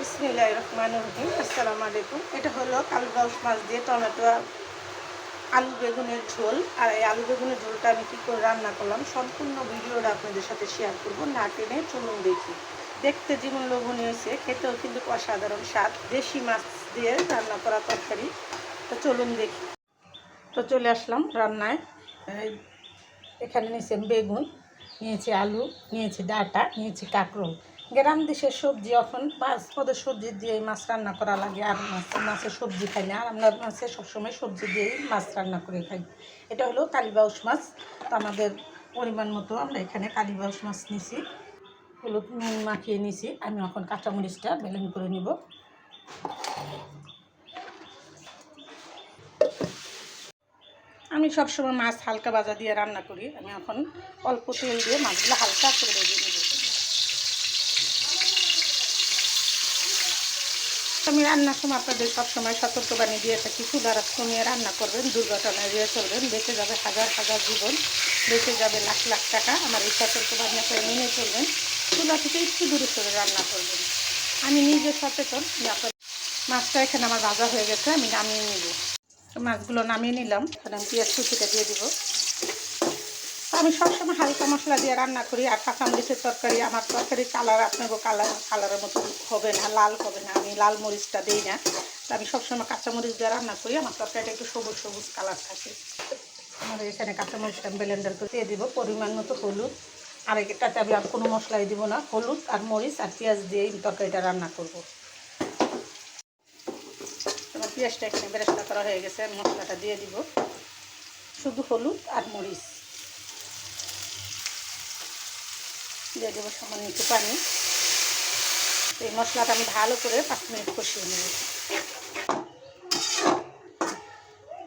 বিসমিল্লাহির রহমানির রহিম। আসসালামু আলাইকুম। এটা হলো কালবাউস মাছ দিয়ে টমেটো আলু বেগুনের ঝোল। আর এই আলু বেগুনের ঝোলটা আমি কী করে রান্না করলাম সম্পূর্ণ ভিডিওটা আপনাদের সাথে শেয়ার করব। না টেনে চলুন দেখি। দেখতে যেমন লোভনীয় হয়েছে, খেতেও কিন্তু অসাধারণ স্বাদ। দেশি মাছ দিয়ে রান্না করা তরকারি। তো চলুন দেখি। তো চলে আসলাম রান্নায়। এখানে নিয়েছি বেগুন, নিয়েছি আলু, নিয়েছি ডাঁটা, নিয়েছি কাঁকরোল। গ্রাম দেশের সবজি এখন 5 পদের সবজি দিয়ে মাছ রান্না করা লাগে। আর মাছের সবজি খাই না, আর আমরা মাছের সবসময় সবজি দিয়েই মাছ রান্না করে খাই। এটা হলো কালীবাউস মাছ। তো আমাদের পরিমাণ মতো আমরা এখানে কালীবাউস মাছ নিছি। হলুদ নুন মাখিয়ে নিছি। আমি এখন কাঁচামরিচটা ব্লেন্ড করে নিব। আমি সবসময় মাছ হালকা ভাজা দিয়ে রান্না করি। আমি এখন অল্প তেল দিয়ে মাছগুলো হালকা করে ভেজে নেব। আমি রান্নার সময় আপনাদের সবসময় সতর্কবাণী দিয়ে থাকি, চুলার আঁচ কমিয়ে রান্না করবেন, দুর্ঘটনায় এড়িয়ে চলবেন, বেঁচে যাবে হাজার হাজার জীবন, বেঁচে যাবে লাখ লাখ টাকা। আমার এই সতর্কবাণী আপনারা মেনে চলবেন। চুলা থেকে একটু দূরে সরে রান্না করবেন। আমি নিজে সচেতন যে আপনার মাছটা এখানে আমার ভাজা হয়ে গেছে, আমি নামিয়ে নিব। মাছগুলো নামিয়ে নিলাম। এখন আমি পেঁয়াজ কুচিটা দিয়ে দিব। আমি সবসময় হালকা মশলা দিয়ে রান্না করি। আর কাঁচামরিচের তরকারি, আমার তরকারির কালার আপনাকে কালারের মতো হবে না, লাল হবে না। আমি লাল মরিচটা দিই না। তো আমি সবসময় কাঁচামরিচ দিয়ে রান্না করি। আমার তরকারিটা একটু সবুজ সবুজ কালার থাকে। আমার এখানে কাঁচামরিচটা ব্লেন্ডার করে দিয়ে দিব। পরিমাণ মতো হলুদ। আর এটাতে আমি আর কোনো মশলাই দিব না। হলুদ আর মরিচ আর পেঁয়াজ দিয়ে এই তরকারিটা রান্না করব। আমার পেঁয়াজটা এখানে বেরেস্তা করা হয়ে গেছে। মশলাটা দিয়ে দিব, শুধু হলুদ আর মরিচ দিয়ে দেবো, সামান্য একটু পানি। এই মশলাটা আমি ভালো করে 5 মিনিট কষিয়ে নেব।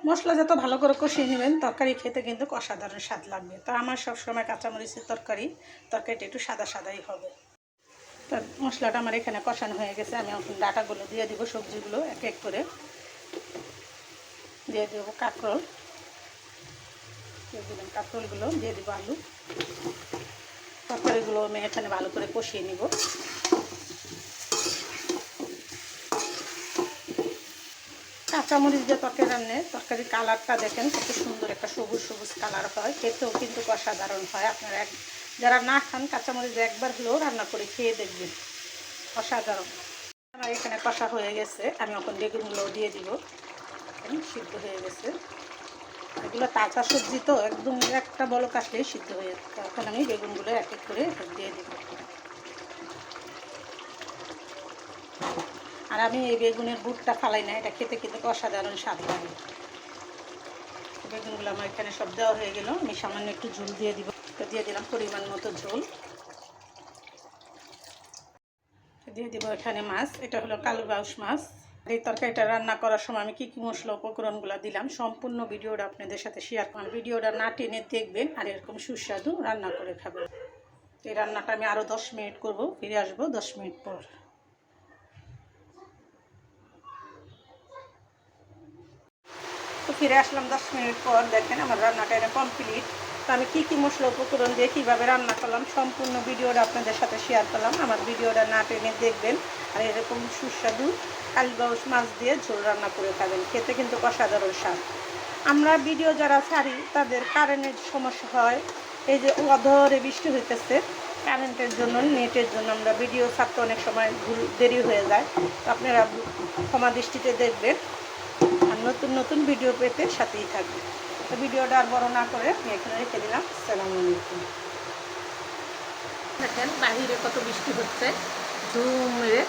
মশলা যত ভালো করে কষিয়ে নেবেন, তরকারি খেতে কিন্তু অসাধারণ স্বাদ লাগবে। তো আমার সবসময় কাঁচামরিচের তরকারিটা একটু সাদা সাদাই হবে। তো মশলাটা আমার এখানে কষানো হয়ে গেছে। আমি এখন ডাঁটাগুলো দিয়ে দিব, সবজিগুলো এক এক করে দিয়ে দেবো। কাঁকরোল দিয়ে দিলাম, কাঁকরোলগুলো দিয়ে দেবো, আলু। তরকারিগুলো আমি এখানে ভালো করে কষিয়ে নিব। কাঁচামরিচ দিয়ে তরকারি রান্নে তরকারির কালারটা দেখেন কত সুন্দর একটা সবুজ সবুজ কালার হয়। খেতেও কিন্তু অসাধারণ হয়। আপনারা যারা না খান কাঁচামরিচ একবার হলেও রান্না করে খেয়ে দেখবেন, অসাধারণ। আমার এখানে কষা হয়ে গেছে। আমি এখন বেগুনগুলো দিয়ে দিব। সিদ্ধ হয়ে গেছে। এগুলো তাজা সবজি তো একদম একটা বলক আসলেই সিদ্ধ হয়ে যাচ্ছে। এখন আমি বেগুনগুলো এক এক করে দিয়ে দিব। আর আমি এই বেগুনের বুটটা ফালাই না, এটা খেতে কিন্তু অসাধারণ স্বাদ লাগে। বেগুনগুলো আমার এখানে সব দেওয়া হয়ে গেল। আমি সামান্য একটু ঝোল দিয়ে দিব। দিয়ে দিলাম পরিমাণ মতো ঝোল। দিয়ে দিব এখানে মাছ। এটা হলো কালবাউস মাছ। এই তরকারিটা রান্না করার সময় আমি কী কী মশলা উপকরণগুলো দিলাম সম্পূর্ণ ভিডিওটা আপনাদের সাথে শেয়ার করব। ভিডিওটা না টেনে দেখবেন আর এরকম সুস্বাদু রান্না করে খাবেন। এই রান্নাটা আমি আরও 10 মিনিট করব। ফিরে আসবো 10 মিনিট পর। তো ফিরে আসলাম 10 মিনিট পর। দেখেন আমার রান্নাটা এটা কমপ্লিট। তো আমি কী কী মশলা উপকরণ দিয়ে কীভাবে রান্না করলাম সম্পূর্ণ ভিডিওটা আপনাদের সাথে শেয়ার করলাম। আমার ভিডিওটা না টেনে দেখবেন আর এরকম সুস্বাদু কালবাউস মাছ দিয়ে ঝোল রান্না করে খাবেন। খেতে কিন্তু অসাধারণ স্বাদ। আমরা ভিডিও যারা ছাড়ি তাদের কারেন্টের সমস্যা হয়। এই যে অধরে বৃষ্টি হইতেছে, কারেন্টের জন্য নেটের জন্য আমরা ভিডিও ছাড়তে অনেক সময় দেরি হয়ে যায়। তো আপনারা ক্ষমা দৃষ্টিতে দেখবেন। আর নতুন নতুন ভিডিও পেতে সাথেই থাকবে। তো ভিডিওটা আর বড় না করে আমি এখানে রেখে দিলাম। আসসালামু আলাইকুম। দেখেন বাহিরে কত বৃষ্টি হচ্ছে, ঝুম মেরে।